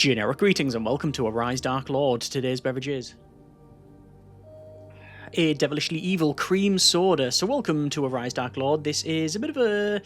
Generic greetings and welcome to Arise Dark Lord. Today's beverage is a devilishly evil cream soda. So welcome to Arise Dark Lord. This is a bit of a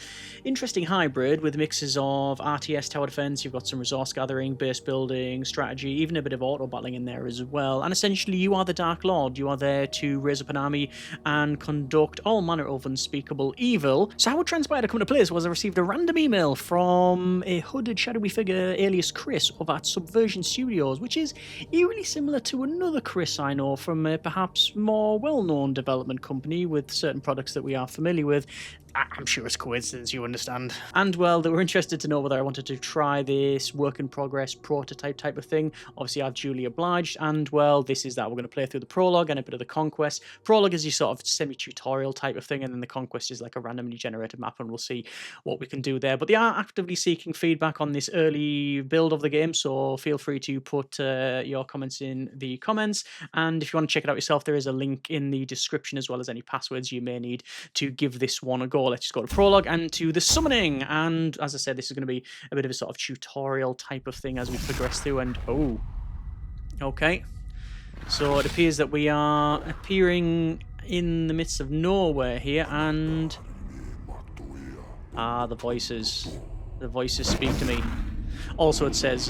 interesting hybrid with mixes of RTS, tower defense, you've got some resource gathering, base building, strategy, even a bit of auto battling in there as well. And essentially you are the Dark Lord. You are there to raise up an army and conduct all manner of unspeakable evil. So how it transpired to come into place was I received a random email from a hooded shadowy figure alias Chris over at Subversion Studios, which is eerily similar to another Chris I know from a perhaps more well-known development company with certain products that we are familiar with. I'm sure it's coincidence, you understand. And well, they were interested to know whether I wanted to try this work-in-progress prototype type of thing. Obviously, I've duly obliged, and well, this is that. We're going to play through the Prologue and a bit of the Conquest. Prologue is your sort of semi-tutorial type of thing, and then the Conquest is like a randomly generated map, and we'll see what we can do there. But they are actively seeking feedback on this early build of the game, so feel free to put your comments in the comments. And if you want to check it out yourself, there is a link in the description as well as any passwords you may need to give this one a go. Let's just go to Prologue and to the summoning. And as I said, this is going to be a bit of a sort of tutorial type of thing as we progress through. And oh, okay. So it appears that we are appearing in the midst of nowhere here, and the voices. The voices speak to me. Also, it says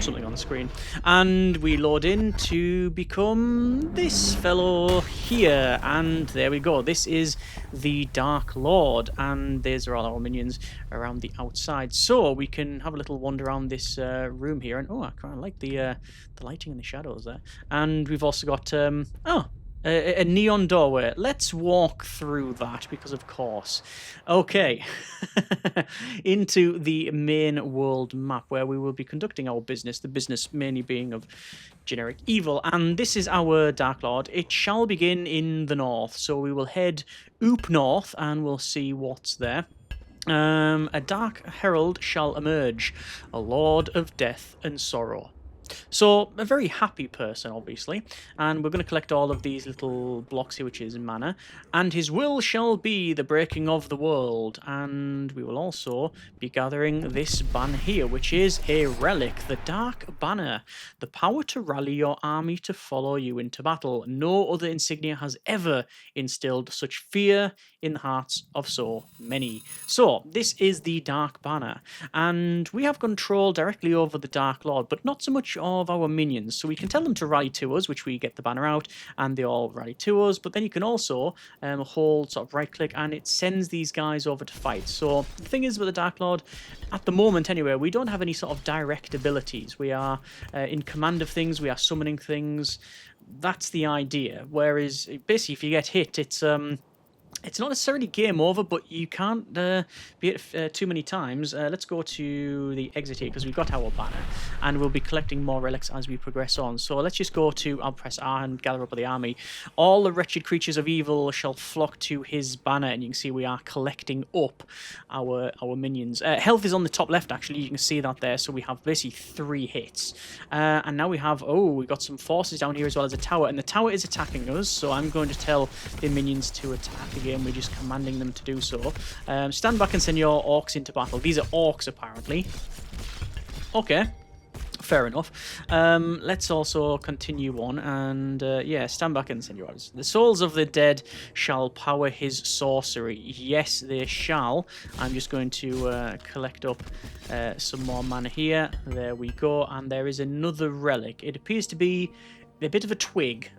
something on the screen. And we load in to become this fellow here. And there we go. This is the Dark Lord. And these are all our minions around the outside. So we can have a little wander around this room here. And oh, I kind of like the lighting and the shadows there. And we've also got... a neon doorway. Let's walk through that because, of course. Okay. Into the main world map where we will be conducting our business. The business mainly being of generic evil. And this is our Dark Lord. It shall begin in the north. So we will head oop north and we'll see what's there. A dark herald shall emerge. A lord of death and sorrow. So, a very happy person, obviously, and we're going to collect all of these little blocks here, which is mana, and his will shall be the breaking of the world, and we will also be gathering this banner here, which is a relic, the Dark Banner, the power to rally your army to follow you into battle. No other insignia has ever instilled such fear in the hearts of so many. So, this is the Dark Banner, and we have control directly over the Dark Lord, but not so much of our minions. So we can tell them to rally to us, which we get the banner out, and they all rally to us, but then you can also hold sort of right click and it sends these guys over to fight. So the thing is with the Dark Lord, at the moment anyway, we don't have any sort of direct abilities. We are in command of things, we are summoning things. That's the idea. Whereas basically if you get hit, it's not necessarily game over, but you can't beat it too many times. Let's go to the exit here because we've got our banner, and we'll be collecting more relics as we progress on. So let's just go to, I'll press R and gather up the army. All the wretched creatures of evil shall flock to his banner, and you can see we are collecting up our minions. Health is on the top left, actually. You can see that there. So we have basically 3 hits. And now we have, we've got some forces down here as well as a tower, and the tower is attacking us. So I'm going to tell the minions to attack again. We're just commanding them to do so. Stand back and send your orcs into battle. These are orcs, apparently. Okay. Fair enough. Let's also continue on and, yeah, stand back and send your orders. The souls of the dead shall power his sorcery. Yes, they shall. I'm just going to collect up some more mana here. There we go. And there is another relic. It appears to be a bit of a twig.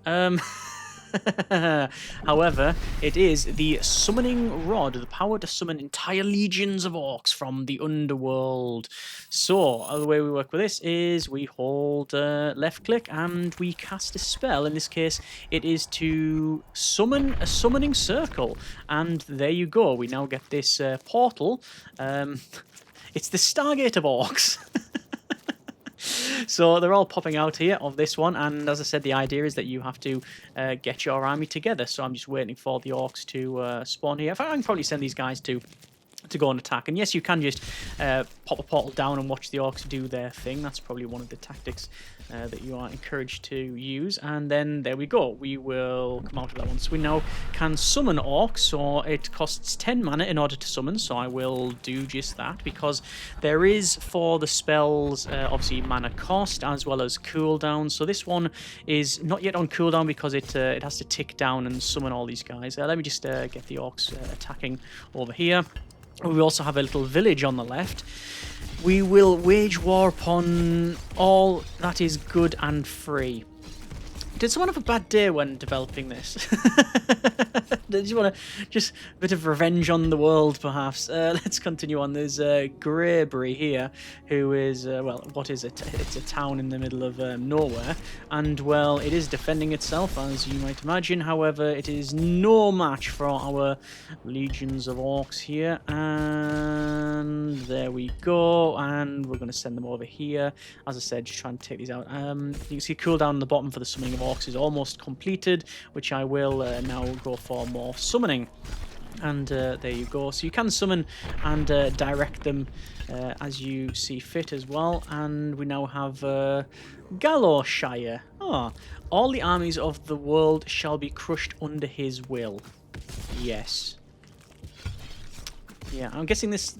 However, it is the summoning rod, the power to summon entire legions of orcs from the underworld. So, the way we work with this is we hold left click and we cast a spell. In this case, it is to summon a summoning circle. And there you go. We now get this portal. It's the Stargate of orcs. So they're all popping out here of this one, and as I said, the idea is that you have to get your army together. So I'm just waiting for the orcs to spawn here. In fact, I can probably send these guys to to go and attack. And yes, you can just pop a portal down and watch the orcs do their thing. That's probably one of the tactics that you are encouraged to use. And then there we go. We will come out of that one. So we now can summon orcs. So it costs 10 mana in order to summon. So I will do just that, because there is, for the spells, obviously mana cost as well as cooldown. So this one is not yet on cooldown because it has to tick down and summon all these guys. Let me just get the orcs attacking over here. We also have a little village on the left. We will wage war upon all that is good and free. Did someone have a bad day when developing this? Did you want to just a bit of revenge on the world, perhaps? Let's continue on. There's Greybury here, who is, well, what is it? It's a town in the middle of nowhere. And, well, it is defending itself, as you might imagine. However, it is no match for our legions of orcs here. And there we go. And we're going to send them over here. As I said, just trying to take these out. You can see cooldown on the bottom for the summoning of orcs is almost completed, which I will now go for more summoning. And there you go. So you can summon and direct them as you see fit as well. And we now have Gallowshire. Oh, all the armies of the world shall be crushed under his will. Yes. Yeah, I'm guessing this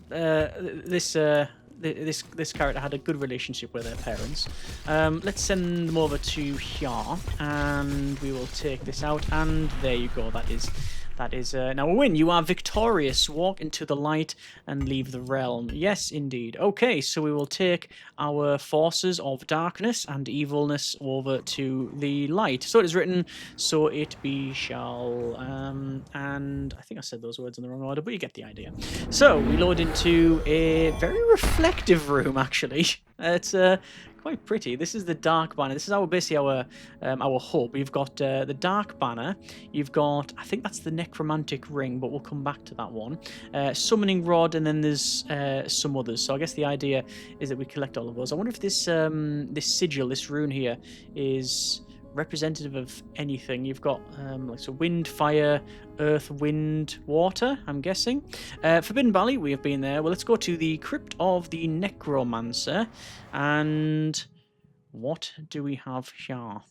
character had a good relationship with their parents. Let's send them over to here, and we will take this out. And there you go. That is now a win. You are victorious. Walk into the light and leave the realm. Yes, indeed. Okay, so we will take our forces of darkness and evilness over to the light. So it is written, so it be shall. And I think I said those words in the wrong order, but you get the idea. So we load into a very reflective room, actually. It's quite pretty. This is the Dark Banner. This is basically our hub. We've got the Dark Banner. You've got, I think that's the Necromantic Ring, but we'll come back to that one. Summoning Rod, and then there's some others. So I guess the idea is that we collect all of those. I wonder if this sigil, this rune here, is representative of anything. You've got like so wind, fire, earth, wind, water, I'm guessing. Forbidden Valley, we have been there. Well, let's go to the Crypt of the Necromancer. And what do we have here?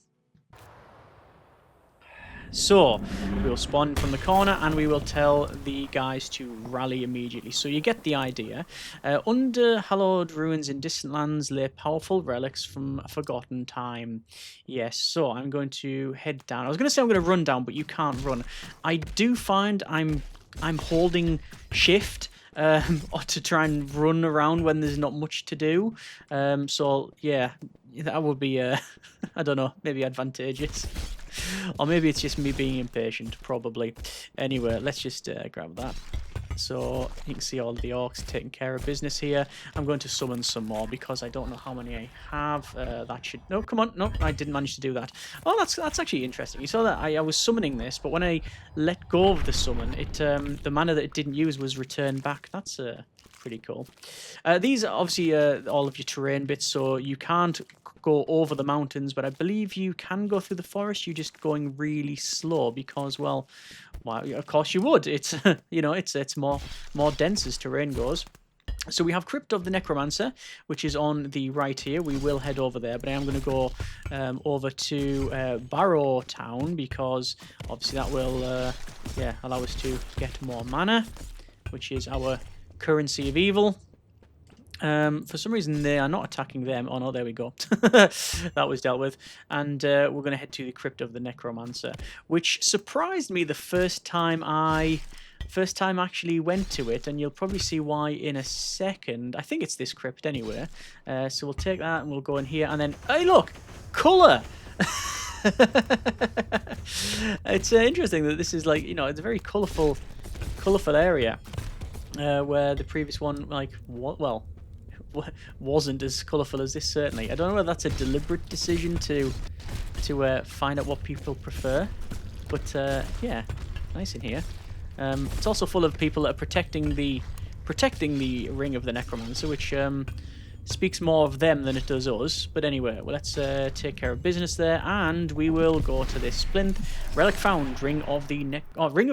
So, we'll spawn from the corner and we will tell the guys to rally immediately. So you get the idea. Under hallowed ruins in distant lands lay powerful relics from a forgotten time. Yes, so I'm going to head down. I was going to say I'm going to run down, but you can't run. I do find I'm holding shift to try and run around when there's not much to do. So, yeah, that would be, I don't know, maybe advantageous. Or maybe it's just me being impatient, probably. Anyway, let's just grab that. So you can see all of the orcs taking care of business here. I'm going to summon some more because I don't know how many I have. That should... No, come on. No, I didn't manage to do that. Oh, that's actually interesting. You saw that I was summoning this, but when I let go of the summon, the mana that it didn't use was returned back. That's pretty cool. These are obviously all of your terrain bits, so you can't go over the mountains, but I believe you can go through the forest. You're just going really slow because, well, of course you would. It's you know, it's more dense as terrain goes. So we have Crypt of the Necromancer, which is on the right here. We will head over there, but I am going to go over to Barrow Town because obviously that will yeah, allow us to get more mana, which is our currency of evil. For some reason they are not attacking them. Oh no, there we go. That was dealt with. And we're going to head to the Crypt of the Necromancer, which surprised me the first time I actually went to it, and you'll probably see why in a second. I think it's this crypt anyway. So we'll take that and we'll go in here, and then, hey look, colour! It's interesting that this is like, you know, it's a very colourful area, where the previous one, like, well, wasn't as colourful as this, certainly. I don't know whether that's a deliberate decision to find out what people prefer, but yeah, nice in here. It's also full of people that are protecting the ring of the Necromancer, which speaks more of them than it does us. But anyway, well, let's take care of business there, and we will go to this plinth. Relic found, Ring of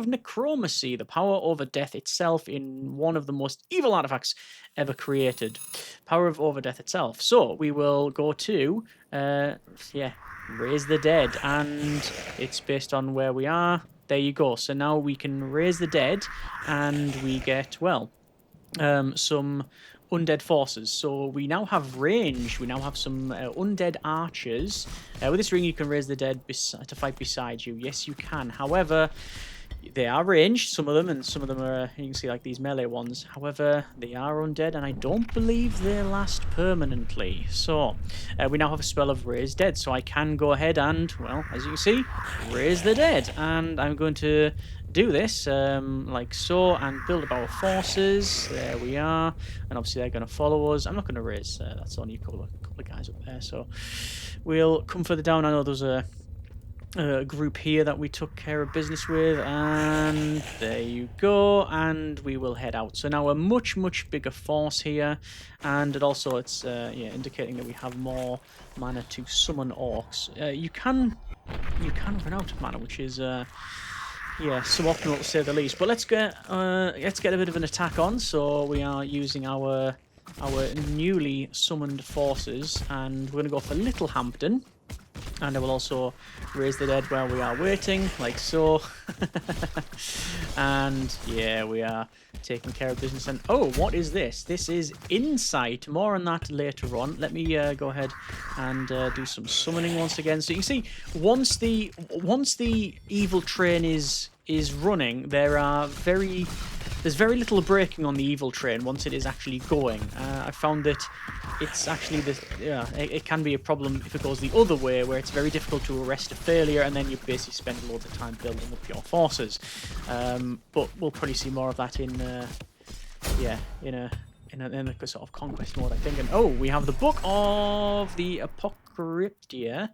Necromancy, the power over death itself in one of the most evil artifacts ever created. Power of over death itself. So we will go to raise the dead, and it's based on where we are. There you go. So now we can raise the dead, and we get, well, some undead forces. So we now have range. We now have some undead archers. With this ring, you can raise the dead to fight beside you. Yes, you can. However, they are ranged, some of them, and some of them are, you can see, like these melee ones. However, they are undead, and I don't believe they last permanently. So, we now have a spell of Raise Dead, so I can go ahead and, well, as you can see, raise the dead. And I'm going to do this, like so, and build up our forces. There we are. And obviously they're going to follow us. I'm not going to raise, that's only a couple of guys up there, so we'll come further down. I know there's a group here that we took care of business with, and there you go, and we will head out. So now a much bigger force here, and it also, it's indicating that we have more mana to summon orcs. You can run out of mana, which is suboptimal to say the least. But let's get a bit of an attack on. So we are using our newly summoned forces, and we're going to go for Little Hampton. And I will also raise the dead while we are waiting, like so. And yeah, we are taking care of business. And oh, what is this? This is Insight. More on that later on. Let me go ahead and do some summoning once again. So you can see, once the evil train is running, there's very little braking on the evil train once it is actually going. I found that it's actually it can be a problem if it goes the other way, where it's very difficult to arrest a failure, and then you basically spend loads of time building up your forces. But we'll probably see more of that in a sort of conquest mode, I think. And oh, we have the Book of the Apocalyptia.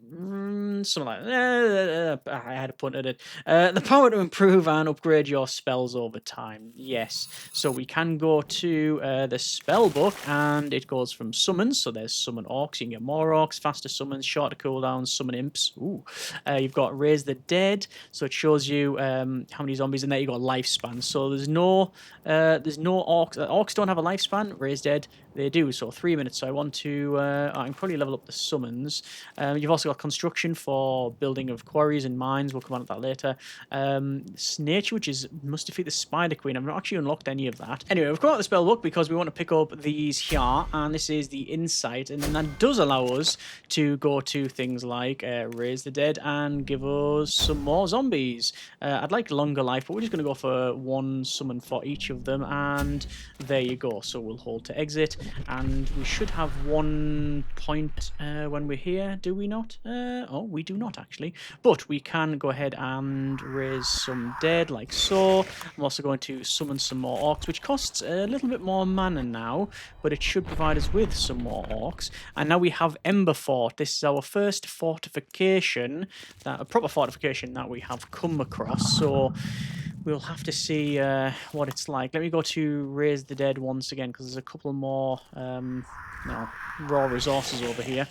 Something like that. I had a punt at it. The power to improve and upgrade your spells over time. Yes. So we can go to the spell book, and it goes from summons. So there's summon orcs. You can get more orcs, faster summons, shorter cooldowns, summon imps. Ooh. You've got raise the dead. So it shows you how many zombies, and there you got lifespan. So there's no orcs. Orcs don't have a lifespan. Raise dead, they do. So 3 minutes. So I want to. I can probably level up the summons. You've also got construction for building of quarries and mines. We'll come on to that later. Nature, which must defeat the Spider Queen. I've not actually unlocked any of that. Anyway, we've come out the spell book because we want to pick up these here, and this is the Insight, and then that does allow us to go to things like raise the dead and give us some more zombies. I'd like longer life, but we're just going to go for one summon for each of them, and there you go. So we'll hold to exit, and we should have 1 point when we're here, do we not? Oh, we do not actually, but we can go ahead and raise some dead like so. I'm also going to summon some more orcs, which costs a little bit more mana now, but it should provide us with some more orcs. And now we have Ember Fort. This is our first fortification, a proper fortification that we have come across. So we'll have to see what it's like. Let me go to raise the dead once again, because there's a couple more raw resources over here,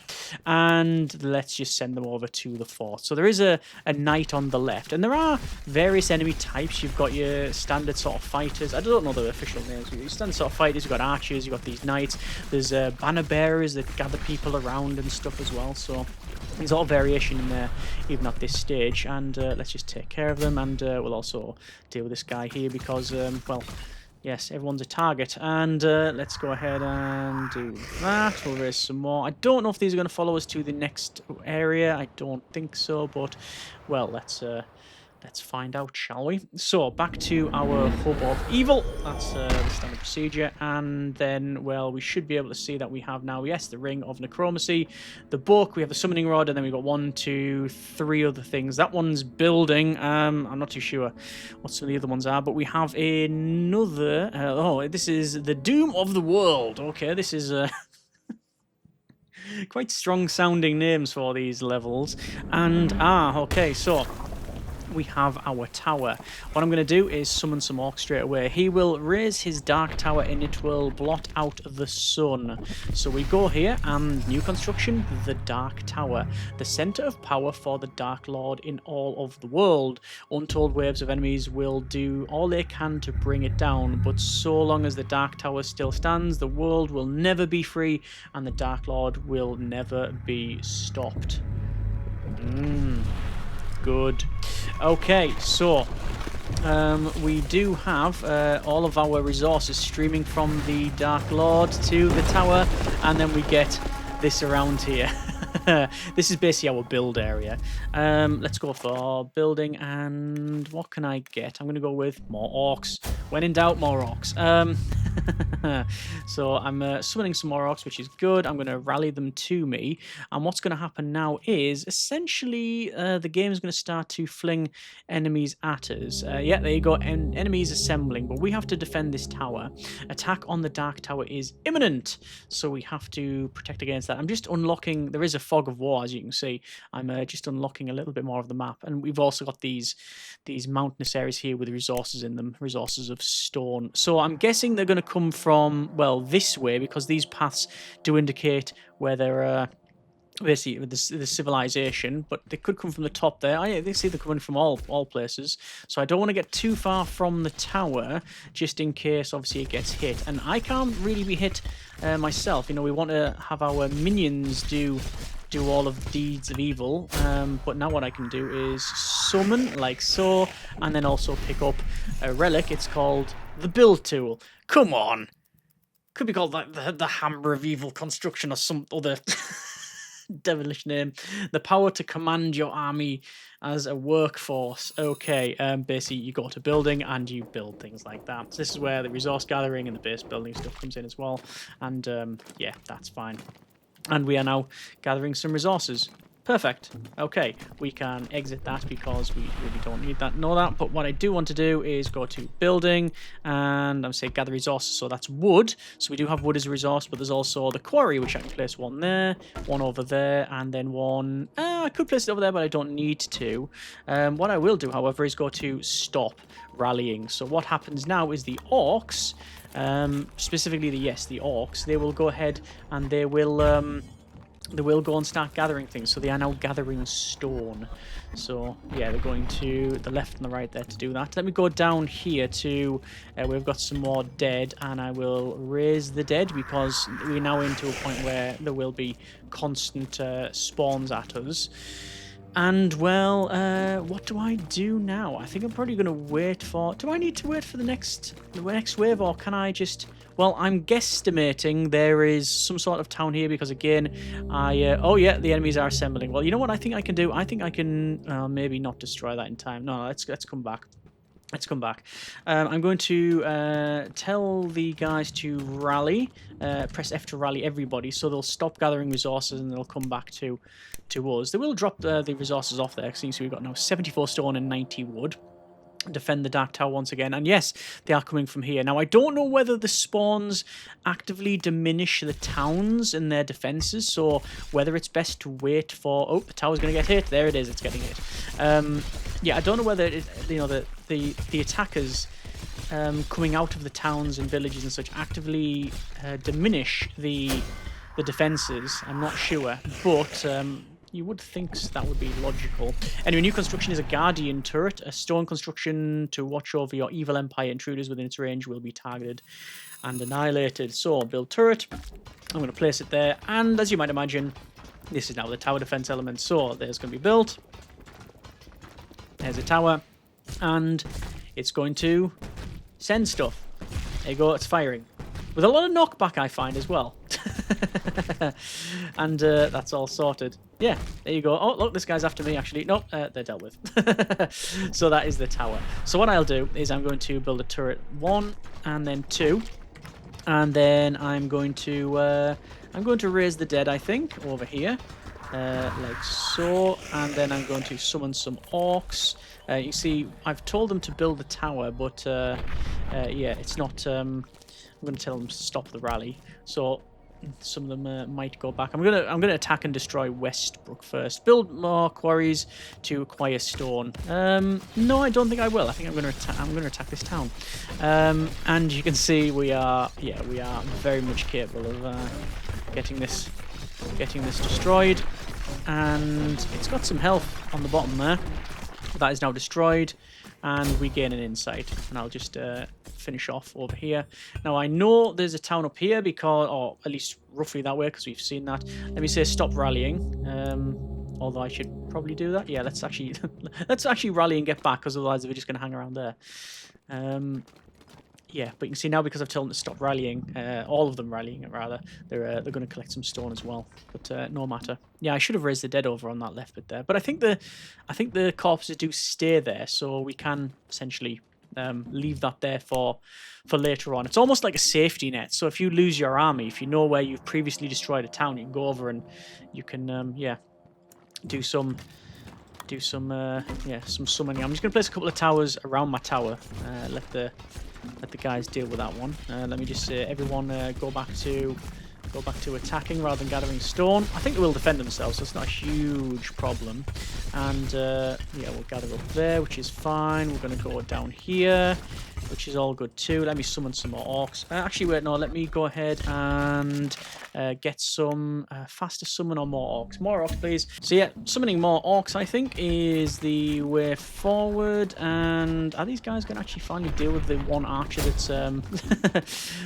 and let's just send them over to the fort. So there is a knight on the left, and there are various enemy types. You've got your standard sort of fighters. I don't know the official names. Your standard sort of fighters. You've got archers. You've got these knights. There's banner bearers that gather people around and stuff as well. So there's all variation in there, even at this stage. And let's just take care of them, and we'll also deal with this guy here because, well, yes, everyone's a target. And let's go ahead and do that. We'll raise some more. I don't know if these are going to follow us to the next area. I don't think so, but, well, let's find out, shall we? So, back to our Hub of Evil. That's the standard procedure. And then, well, we should be able to see that we have now, yes, the Ring of Necromancy, the book, we have the Summoning Rod, and then we've got 1, 2, 3 other things. That one's building. I'm not too sure what some of the other ones are, but we have another... this is the Doom of the World. Okay, this is... quite strong-sounding names for these levels. And, okay, so... we have our tower. What I'm going to do is summon some orcs straight away. He will raise his dark tower and it will blot out the sun. So we go here and new construction, the dark tower. The center of power for the Dark Lord in all of the world. Untold waves of enemies will do all they can to bring it down, but so long as the dark tower still stands, the world will never be free and the Dark Lord will never be stopped. Good. Okay, so we do have all of our resources streaming from the Dark Lord to the tower, and then we get this around here. This is basically our build area. Let's go for building, and what can I get? I'm going to go with more orcs. When in doubt, more orcs. So I'm summoning some more orcs, which is good. I'm going to rally them to me. And what's going to happen now is, essentially, the game is going to start to fling enemies at us. Yeah, there you go. Enemies assembling. But we have to defend this tower. Attack on the Dark Tower is imminent. So we have to protect against that. I'm just unlocking... There is a fog of war, as you can see. I'm just unlocking a little bit more of the map. And we've also got these mountainous areas here with resources in them. Resources of stone. So I'm guessing they're going to come from, well, this way, because these paths do indicate where they're basically the civilization, but they could come from the top there. They see they're coming from all places, so I don't want to get too far from the tower, just in case obviously it gets hit. And I can't really be hit myself. You know, we want to have our minions do all of the deeds of evil, but now what I can do is summon like so, and then also pick up a relic. It's called the build tool. Come on, could be called like the hammer of evil construction or some other devilish name. The power to command your army as a workforce. Okay, basically you go to building and you build things like that. So this is where the resource gathering and the base building stuff comes in as well, and yeah, that's fine. And we are now gathering some resources. Perfect. Okay, we can exit that because we really don't need that, but what I do want to do is go to building, and I'm saying gather resources, so that's wood. So we do have wood as a resource, but there's also the quarry, which I can place one there, one over there, and then one... I could place it over there, but I don't need to. What I will do, however, is go to stop rallying. So what happens now is the orcs, specifically the orcs, they will go ahead and they will go and start gathering things. So they are now gathering stone. So yeah, they're going to the left and the right there to do that. Let me go down here to we've got some more dead, and I will raise the dead because we're now into a point where there will be constant spawns at us. And, well, what do I do now? I think I'm probably going to wait for... Do I need to wait for the next wave, or can I just... Well, I'm guesstimating there is some sort of town here because, again, oh, yeah, the enemies are assembling. Well, you know what I think I can do? I think I can maybe not destroy that in time. No, let's come back. Let's come back. I'm going to tell the guys to rally. Press F to rally everybody, so they'll stop gathering resources and they'll come back to us. They will drop the resources off there. So we've got now 74 stone and 90 wood. Defend the Dark Tower once again, and yes, they are coming from here. Now, I don't know whether the spawns actively diminish the towns and their defenses, so whether it's best to wait for... Oh, the tower's going to get hit. There it is, it's getting hit. Yeah, I don't know whether the attackers coming out of the towns and villages and such actively diminish the defenses. I'm not sure, but you would think that would be logical. Anyway, new construction is a guardian turret, a stone construction to watch over your evil empire. Intruders within its range will be targeted and annihilated. So, build turret. I'm going to place it there, and as you might imagine, this is now the tower defense element. So, there's going to be built. There's a tower, and it's going to send stuff. There you go, it's firing. With a lot of knockback, I find, as well. And that's all sorted. Yeah, there you go. Oh, look, this guy's after me, actually. Nope, they're dealt with. So that is the tower. So what I'll do is I'm going to build a turret 1 and then 2. And then I'm going to raise the dead, I think, over here. Like so. And then I'm going to summon some orcs. You see, I've told them to build the tower, but yeah, it's not... I'm going to tell them to stop the rally. So some of them might go back. I'm gonna attack and destroy Westbrook first. Build more quarries to acquire stone. No, I don't think I will. I think I'm gonna attack this town. And you can see we are very much capable of getting this destroyed. And it's got some health on the bottom there. That is now destroyed, and we gain an insight. And I'll just finish off over here. Now I know there's a town up here because, or at least roughly that way, because we've seen that. Let me say stop rallying. Although I should probably do that. Yeah, let's actually rally and get back, because otherwise we're just going to hang around there. Yeah, but you can see now, because I've told them to stop rallying, all of them rallying rather, they're going to collect some stone as well. But no matter. Yeah, I should have raised the dead over on that left bit there. But I think the corpses do stay there, so we can essentially leave that there for later on. It's almost like a safety net. So if you lose your army, if you know where you've previously destroyed a town, you can go over and you can do some summoning. I'm just going to place a couple of towers around my tower. Let the guys deal with that one. Let me just say, everyone go back to attacking rather than gathering stone. I think they will defend themselves, so it's not a huge problem. And yeah, we'll gather up there, which is fine. We're going to go down here, which is all good too. Let me summon some more orcs. Actually, wait, no, let me go ahead and get some faster summon on more orcs. More orcs, please. So yeah, summoning more orcs, I think, is the way forward. And are these guys going to actually finally deal with the one archer that's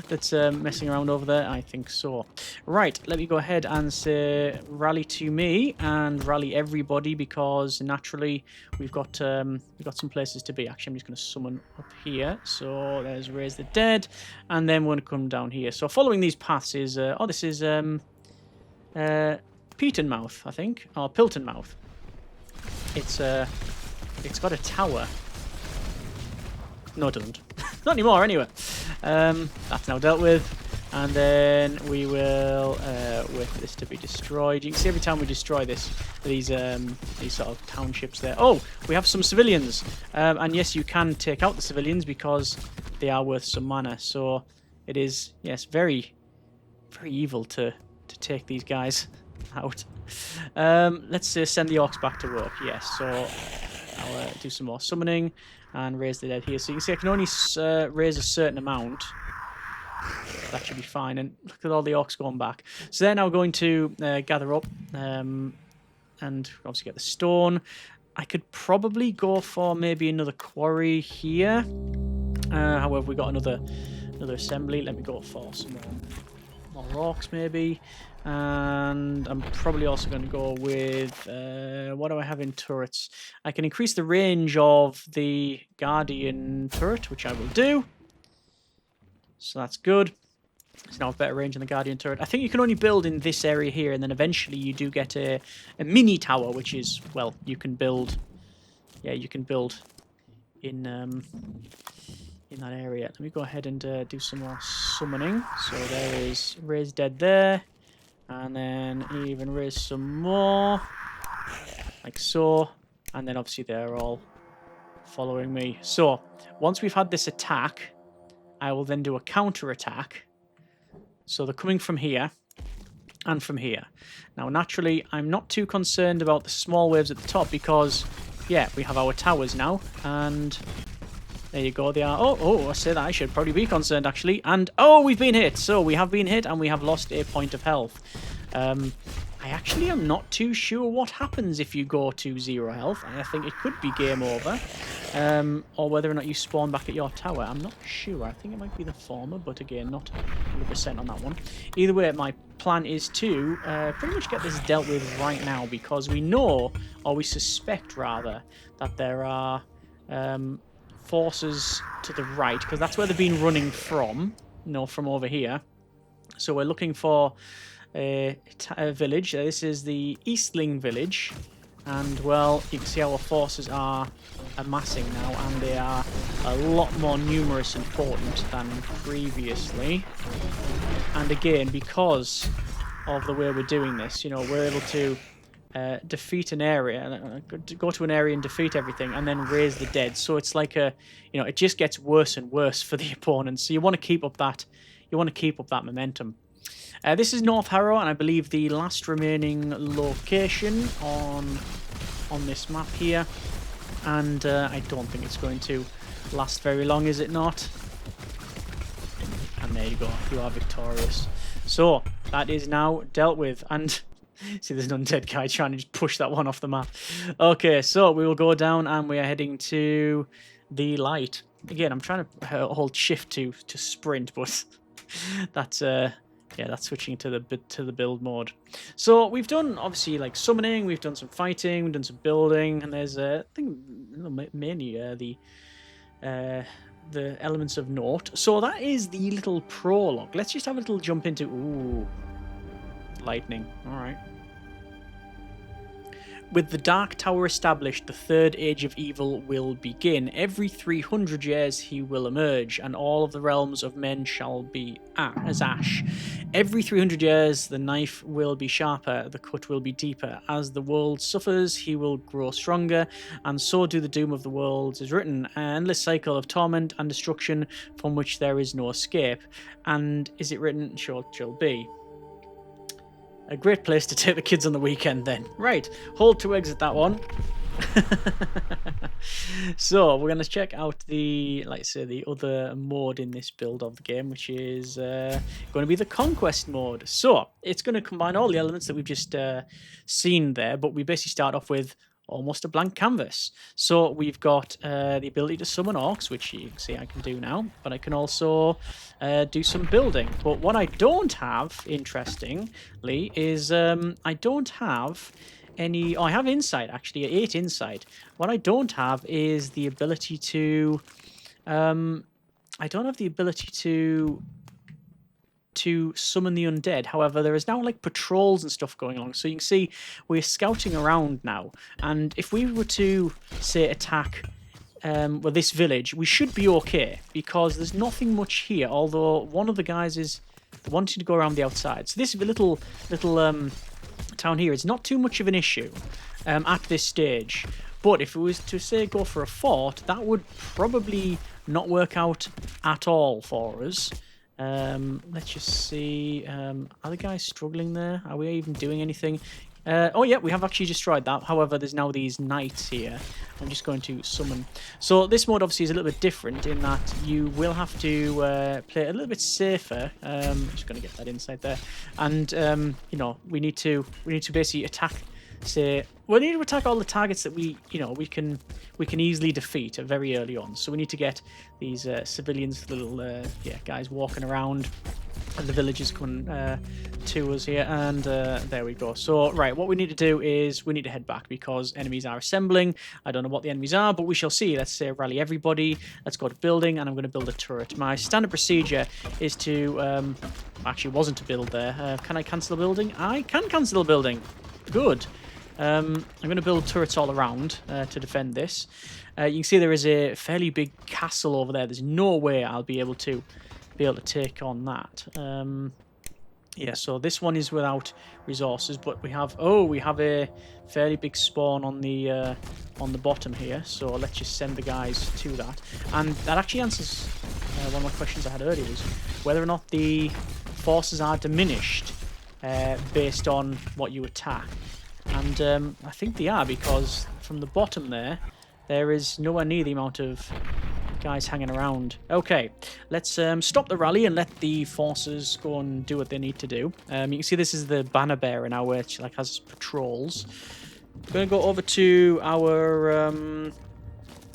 that's messing around over there? I think so. Right, let me go ahead and say rally to me and rally everybody, because naturally we've got some places to be. Actually, I'm just going to summon up here. So there's raise the dead, and then we're going to come down here. So following these paths is this is Peatonmouth, I think, or Piltonmouth. It's got a tower. No, it doesn't. Not anymore, anyway. That's now dealt with. And then we will wait for this to be destroyed. You can see every time we destroy these sort of townships there. Oh, we have some civilians. And yes, you can take out the civilians because they are worth some mana. So it is, yes, very, very evil to take these guys out. Let's send the orcs back to work. Yes, so I'll do some more summoning and raise the dead here. So you can see I can only raise a certain amount. That should be fine. And look at all the orcs going back. So they're now going to gather up and obviously get the stone. I could probably go for maybe another quarry here. However, we got another assembly. Let me go for some more orcs maybe. And I'm probably also going to go with what do I have in turrets? I can increase the range of the Guardian turret, which I will do. So that's good. It's now a better range on the Guardian turret. I think you can only build in this area here, and then eventually you do get a mini tower, which is, well, you can build. Yeah, you can build in that area. Let me go ahead and do some more summoning. So there is raise dead there, and then even raise some more, like so, and then obviously they're all following me. So once we've had this attack, I will then do a counter attack. So they're coming from here and from here. Now, naturally, I'm not too concerned about the small waves at the top because, yeah, we have our towers now. And there you go. They are. Oh, I say that. I should probably be concerned, actually. And, oh, we've been hit. So we have been hit and we have lost a point of health. I actually am not too sure what happens if you go to 0 health. I think it could be game over. Or whether or not you spawn back at your tower. I'm not sure. I think it might be the former, but again, not 100% on that one. Either way, my plan is to pretty much get this dealt with right now, because we know, or we suspect rather, that there are forces to the right, because that's where they've been running from, from over here. So we're looking for a village. This is the Eastling village, and well, you can see our forces are amassing now, and they are a lot more numerous and potent than previously. And again, because of the way we're doing this, we're able to defeat an area, go to an area and defeat everything, and then raise the dead. So it's like it just gets worse and worse for the opponents. So you want to keep up that momentum. This is North Harrow, and I believe the last remaining location on this map here. And I don't think it's going to last very long, is it not? And there you go, you are victorious. So, that is now dealt with, and see there's an undead guy trying to just push that one off the map. Okay, so we will go down, and we are heading to the light. Again, I'm trying to hold shift to sprint, but that's yeah, that's switching to the build mode. So we've done obviously like summoning, we've done some fighting, we've done some building, and there's I think mainly the elements of note. So that is the little prologue. Let's just have a little jump into lightning. All right. With the Dark Tower established, the Third Age of Evil will begin. Every 300 years he will emerge, and all of the realms of men shall be as ash. Every 300 years the knife will be sharper, the cut will be deeper. As the world suffers, he will grow stronger, and so do the doom of the world is written. An endless cycle of torment and destruction from which there is no escape. And is it written? Sure, it shall be. A great place to take the kids on the weekend then. Right, hold to exit that one. So we're going to check out the, like I say, the other mode in this build of the game, which is going to be the Conquest mode. So it's going to combine all the elements that we've just seen there, but we basically start off with almost a blank canvas. So we've got the ability to summon orcs, which you can see I can do now, but I can also do some building. But what I don't have, interestingly, is I don't have any... Oh, I have insight, actually, 8 insight. What I don't have is the ability to... I don't have the ability to summon the undead. However, there is now like patrols and stuff going along, so you can see we're scouting around now, and if we were to say attack well, this village, we should be okay because there's nothing much here, although one of the guys is wanting to go around the outside. So this little town here is not too much of an issue at this stage, but if it was to say go for a fort, that would probably not work out at all for us. Let's just see. Are the guys struggling there? Are we even doing anything? Oh yeah, we have actually destroyed that. However, there's now these knights here. I'm just going to summon. So this mode obviously is a little bit different in that you will have to play a little bit safer. I'm just going to get that inside there, and you know, we need to basically attack. Say we need to attack all the targets that we can easily defeat very early on. So we need to get these civilians, little guys walking around, and the villagers coming to us here. And there we go. So right, what we need to do is we need to head back because enemies are assembling. I don't know what the enemies are, but we shall see. Let's say rally everybody. Let's go to building, and I'm going to build a turret. My standard procedure is to actually wasn't to build there. Can I cancel a building? I can cancel a building. Good. I'm going to build turrets all around to defend this. You can see there is a fairly big castle over there. There's no way I'll be able to take on that. Yeah, so this one is without resources, but we have a fairly big spawn on the bottom here. So let's just send the guys to that. And that actually answers one of my questions I had earlier, was whether or not the forces are diminished based on what you attack. And I think they are, because from the bottom there is nowhere near the amount of guys hanging around. Okay, let's stop the rally and let the forces go and do what they need to do. You can see this is the banner bearer now, which like has patrols. I'm going to go over to our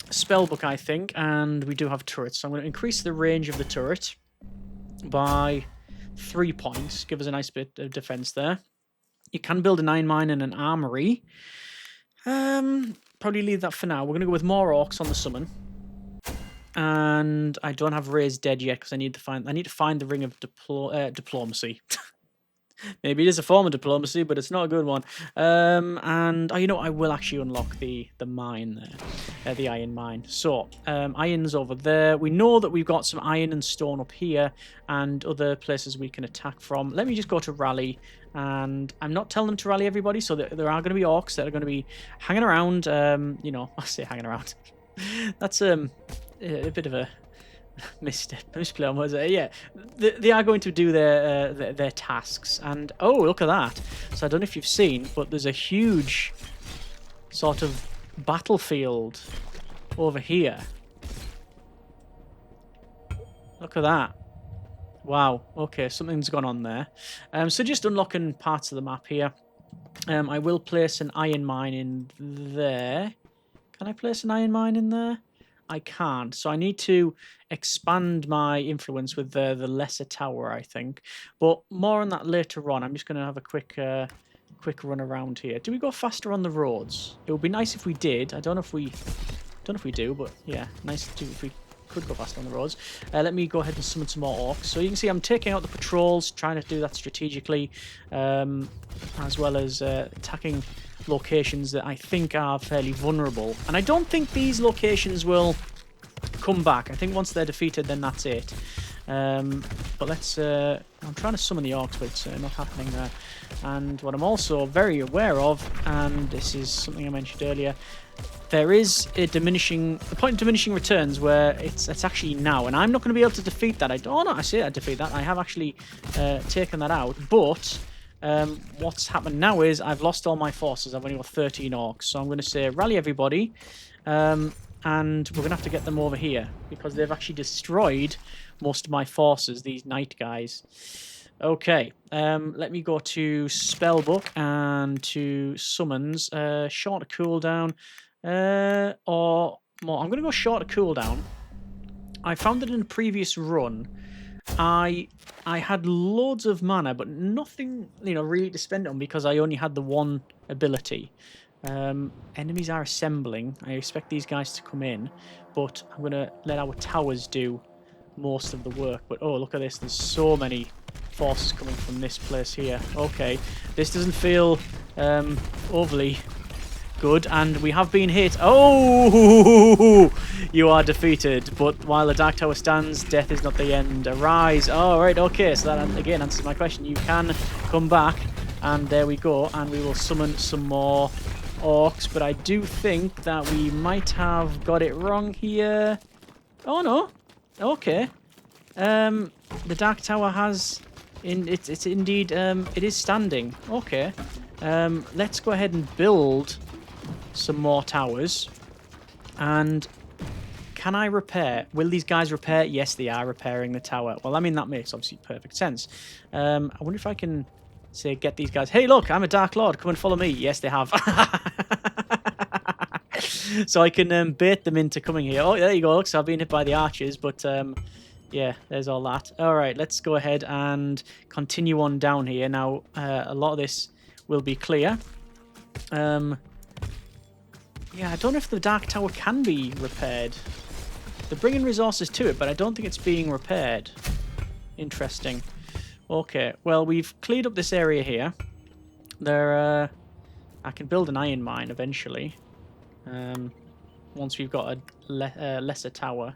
spellbook, I think, and we do have turrets. So I'm going to increase the range of the turret by 3 points. Give us a nice bit of defense there. You can build an iron mine and an armory. Probably leave that for now. We're going to go with more orcs on the summon. And I don't have raised dead yet because I need to find the ring of diplomacy. Maybe it is a form of diplomacy, but it's not a good one. And you know, I will actually unlock the mine there, the iron mine. So iron's over there. We know that we've got some iron and stone up here, and other places we can attack from. Let me just go to rally, and I'm not telling them to rally everybody. So there are going to be orcs that are going to be hanging around. You know, I say hanging around. That's a bit of a Misplay on words. Yeah, they are going to do their tasks. And oh, look at that! So I don't know if you've seen, but there's a huge sort of battlefield over here. Look at that! Wow. Okay, something's gone on there. So just unlocking parts of the map here. I will place an iron mine in there. Can I place an iron mine in there? I can't. So I need to expand my influence with the lesser tower, I think. But more on that later on. I'm just going to have a quick run around here. Do we go faster on the roads? It would be nice if we did. I don't know if we do, but yeah, nice to if we could go faster on the roads. Let me go ahead and summon some more orcs. So you can see I'm taking out the patrols, trying to do that strategically, as well as attacking locations that I think are fairly vulnerable. And I don't think these locations will come back. I think once they're defeated, then that's it. But let's... I'm trying to summon the orcs, but it's not happening there. And what I'm also very aware of, and this is something I mentioned earlier, there is a the point of diminishing returns where it's actually now, and I'm not going to be able to defeat that. I say I defeat that. I have actually taken that out, but what's happened now is I've lost all my forces. I've only got 13 orcs, so I'm going to say rally everybody, and we're going to have to get them over here because they've actually destroyed most of my forces, these knight guys. Okay, let me go to spellbook and to summons, shorter cooldown, or more. I'm going to go shorter cooldown. I found that in a previous run, I had loads of mana, but nothing, really to spend it on because I only had the one ability. Enemies are assembling. I expect these guys to come in, but I'm going to let our towers do most of the work. But oh, look at this. There's so many forces coming from this place here. Okay, this doesn't feel overly good, and we have been hit. Oh, you are defeated, but while the Dark Tower stands, death is not the end. Arise. Oh, right, okay, so that again answers my question. You can come back, and there we go, and we will summon some more orcs, but I do think that we might have got it wrong here. Oh, no. Okay. The Dark Tower has... It's indeed... it is standing. Okay. Let's go ahead and build some more towers. And can I repair? Will these guys repair? Yes, they are repairing the tower. Well, I mean, that makes obviously perfect sense. I wonder if I can say get these guys. Hey, look, I'm a Dark Lord. Come and follow me. Yes, they have. So I can bait them into coming here. Oh, there you go. Look, so I've been hit by the archers, but yeah, there's all that. All right, let's go ahead and continue on down here. Now, a lot of this will be clear. Yeah, I don't know if the Dark Tower can be repaired. They're bringing resources to it, but I don't think it's being repaired. Interesting. Okay, well, we've cleared up this area here. I can build an iron mine eventually. Once we've got a lesser tower.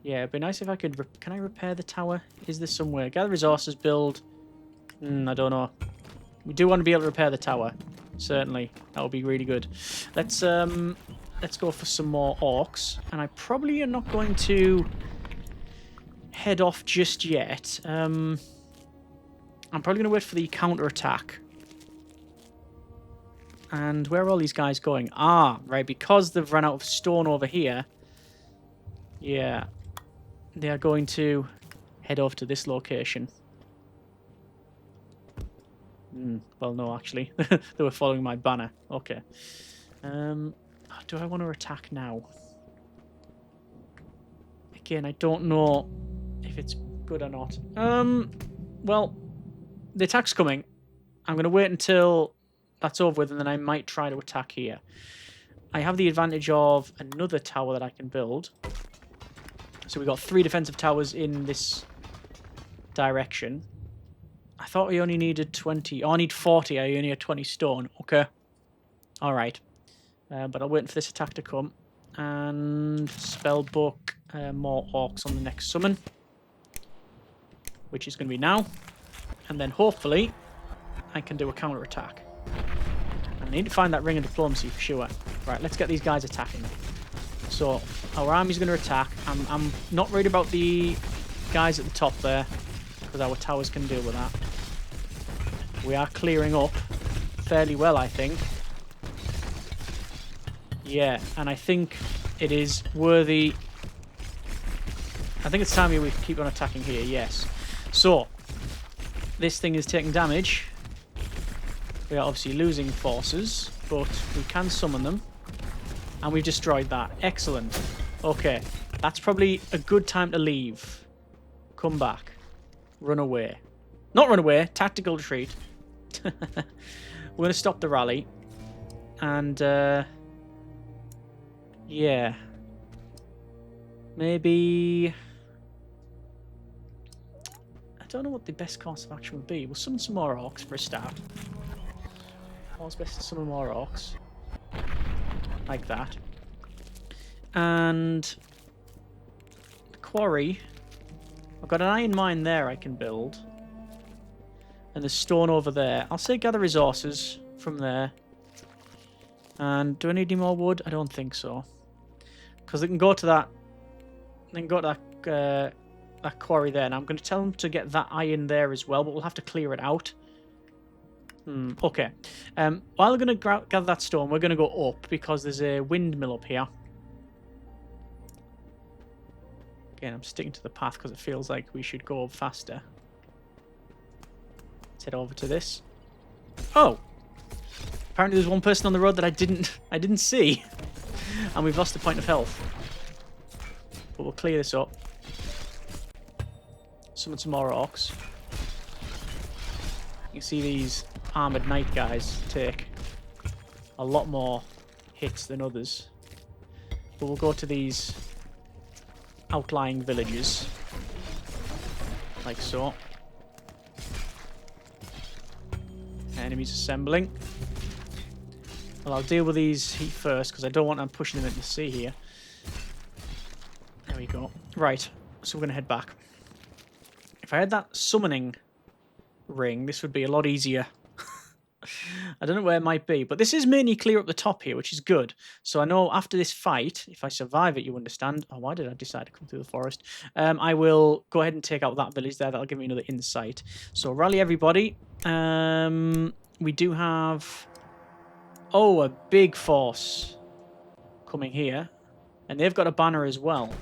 Yeah, it'd be nice if I could... Can I repair the tower? Is there somewhere? Gather resources, build... I don't know. We do want to be able to repair the tower. Certainly. That would be really good. Let's go for some more orcs. And I probably am not going to head off just yet. I'm probably going to wait for the counter-attack. And where are all these guys going? Ah, right, because they've run out of stone over here. Yeah. They are going to head over to this location. Well, no, actually. They were following my banner. Okay. Do I want to attack now? Again, I don't know if it's good or not. Well, the attack's coming. I'm going to wait until that's over with, and then I might try to attack here. I have the advantage of another tower that I can build. So we've got 3 defensive towers in this direction. I thought we only needed 20. Oh, I need 40. I only had 20 stone. Okay. All right. But I'll wait for this attack to come. And spellbook more orcs on the next summon. Which is going to be now. And then hopefully I can do a counter attack. I need to find that ring of diplomacy for sure. Right, let's get these guys attacking. So our army's going to attack. I'm not worried about the guys at the top there, because our towers can deal with that. We are clearing up fairly well, I think. Yeah, and I think it is worthy. I think it's time we keep on attacking here, yes. So, this thing is taking damage. We are obviously losing forces, but we can summon them. And we've destroyed that. Excellent. Okay, that's probably a good time to leave. Come back. Run away. Not run away, tactical retreat. We're going to stop the rally. And, yeah. Maybe... I don't know what the best course of action would be. We'll summon some more orcs for a start. Always best to summon more orcs. Like that. And... the quarry. I've got an iron mine there I can build. And there's stone over there. I'll say gather resources from there. And do I need any more wood? I don't think so. Because they can go to that... they can go to that quarry there. And I'm going to tell them to get that iron there as well. But we'll have to clear it out. Okay. While we're going to gather that stone, we're going to go up. Because there's a windmill up here. Again, I'm sticking to the path because it feels like we should go up faster. Let's head over to this. Oh! Apparently there's one person on the road that I didn't see. And we've lost a point of health. But we'll clear this up. Summon some more orcs. You can see these armoured knight guys take a lot more hits than others. But we'll go to these outlying villages. Like so. Enemies assembling. Well, I'll deal with these heat first because I don't want them pushing them into the sea here. There we go. Right, so we're going to head back. If I had that summoning ring, this would be a lot easier. I don't know where it might be, but this is mainly clear up the top here, which is good. So I know after this fight, if I survive it, you understand. Oh, why did I decide to come through the forest? I will go ahead and take out that village there. That'll give me another insight. So rally everybody. We do have... oh, a big force coming here. And they've got a banner as well.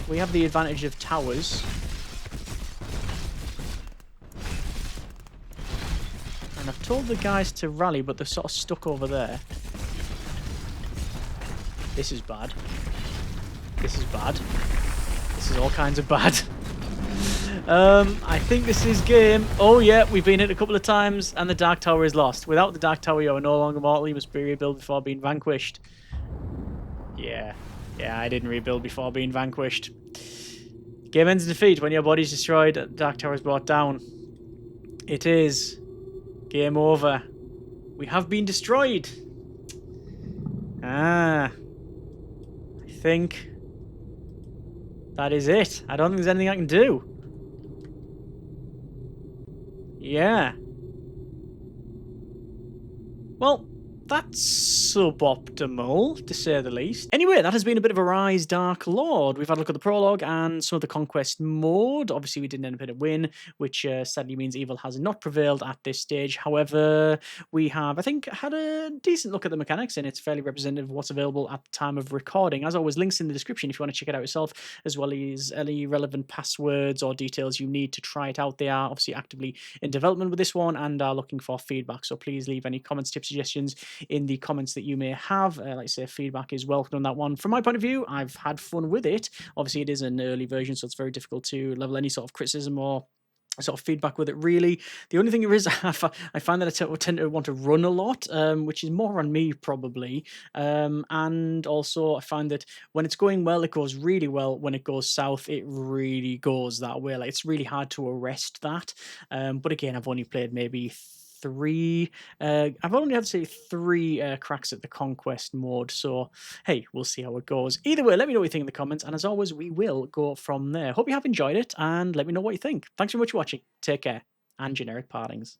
We have the advantage of towers. And I've told the guys to rally, but they're sort of stuck over there. This is bad. This is bad. This is all kinds of bad. I think this is game. Oh yeah, we've been hit a couple of times and the Dark Tower is lost. Without the Dark Tower, you are no longer mortal. You must be rebuilt before being vanquished. Yeah. Yeah, I didn't rebuild before being vanquished. Game ends in defeat when your body is destroyed and Dark Tower is brought down. It is. Game over. We have been destroyed. I think that is it. I don't think there's anything I can do. Yeah. Well, that's suboptimal, to say the least. Anyway, that has been a bit of a Rise Dark Lord. We've had a look at the prologue and some of the Conquest mode. Obviously, we didn't end up in a win, which sadly means evil has not prevailed at this stage. However, we have, I think, had a decent look at the mechanics, and it's fairly representative of what's available at the time of recording. As always, links in the description if you want to check it out yourself, as well as any relevant passwords or details you need to try it out. They are obviously actively in development with this one and are looking for feedback, so please leave any comments, tips, suggestions in the comments that you may have. Like I say, feedback is welcome on that one. From my point of view, I've had fun with it. Obviously, it is an early version, so it's very difficult to level any sort of criticism or sort of feedback with it, really. The only thing there is, I find that I tend to want to run a lot, which is more on me, probably. And also, I find that when it's going well, it goes really well. When it goes south, it really goes that way. Like, it's really hard to arrest that. But again, I've only played maybe I've only had to say three cracks at the Conquest mode, so hey, we'll see how it goes. Either way, let me know what you think in the comments, and as always, we will go from there. Hope you have enjoyed it, and let me know what you think. Thanks very much for watching. Take care, and generic partings.